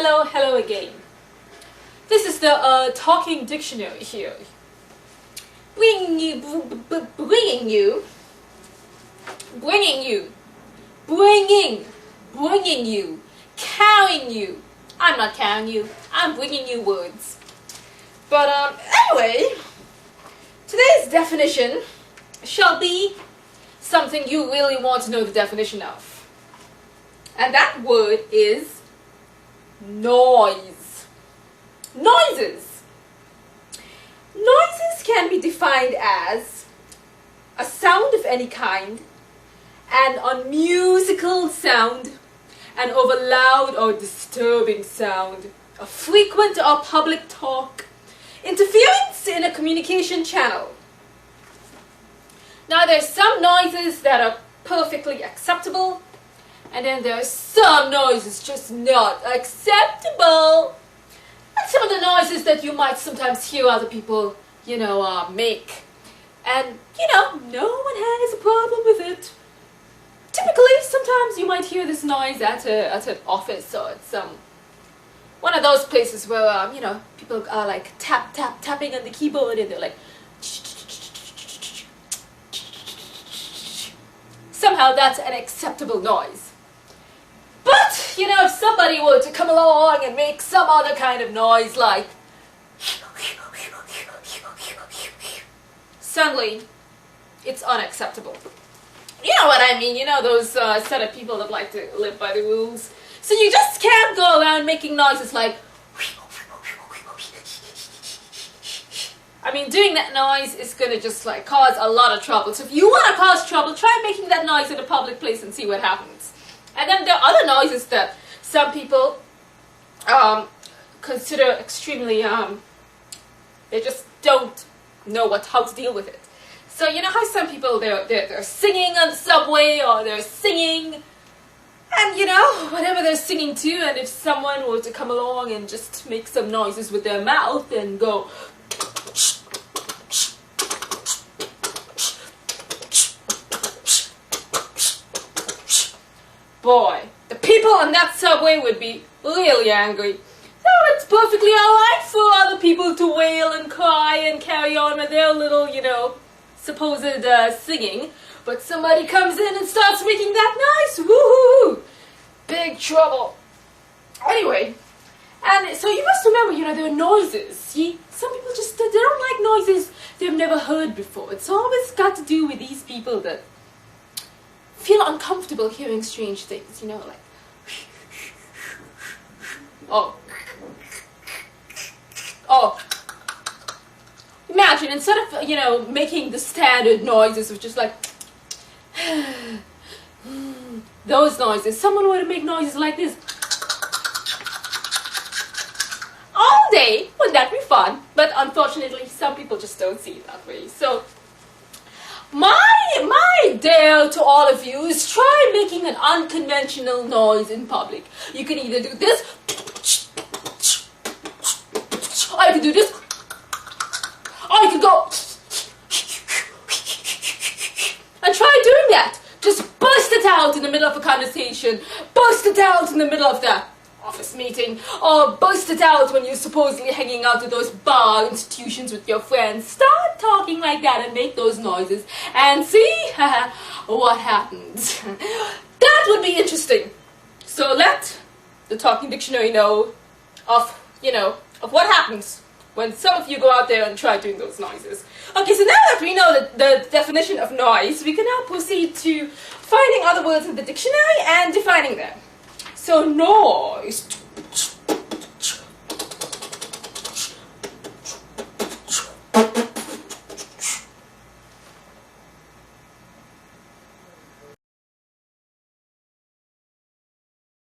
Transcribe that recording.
hello again. This is the talking dictionary here. Bringing you, carrying you. I'm not carrying you, I'm bringing you words. But anyway, today's definition shall be something you really want to know the definition of. And that word is noise. Noises. Noises can be defined as a sound of any kind, an unmusical sound, an over loud or disturbing sound, a frequent or public talk, interference in a communication channel. Now there's some noises that are perfectly acceptable, and then there are some noises just not acceptable. And some of the noises that you might sometimes hear other people, make. And, no one has a problem with it. Typically, sometimes you might hear this noise at an office or at one of those places where, people are like tapping on the keyboard and they're like, somehow that's an acceptable noise. But, if somebody were to come along and make some other kind of noise like, suddenly, it's unacceptable. You know what I mean, those set of people that like to live by the rules. So you just can't go around making noises like, doing that noise is going to just cause a lot of trouble. So if you want to cause trouble, try making that noise in a public place and see what happens. And then there are other noises that some people consider extremely, they just don't know how to deal with it. So you know how some people, they're singing on the subway, or they're singing, and whatever they're singing to, and if someone were to come along and just make some noises with their mouth and go, boy, the people on that subway would be really angry. So it's perfectly alright for other people to wail and cry and carry on with their little, supposed singing. But somebody comes in and starts making that noise. Woohoo! Big trouble. Anyway, and so you must remember, there are noises. See, some people just, they don't like noises they've never heard before. It's always got to do with these people that feel uncomfortable hearing strange things, like, imagine, instead of, making the standard noises of just like, those noises, someone were to make noises like this all day. Wouldn't that be fun? But unfortunately, some people just don't see it that way. So my dare to all of you is try making an unconventional noise in public. You can either do this, or you can do this, or you can go and try doing that. Just burst it out in the middle of a conversation, burst it out in the middle of the office meeting, or burst it out when you're supposedly hanging out at those bar institutions with your friends. Start talking like that and make those noises and see what happens. That would be interesting. So let the Talking Dictionary know of what happens when some of you go out there and try doing those noises. Okay, so now that we know the definition of noise, we can now proceed to finding other words in the dictionary and defining them. So noise.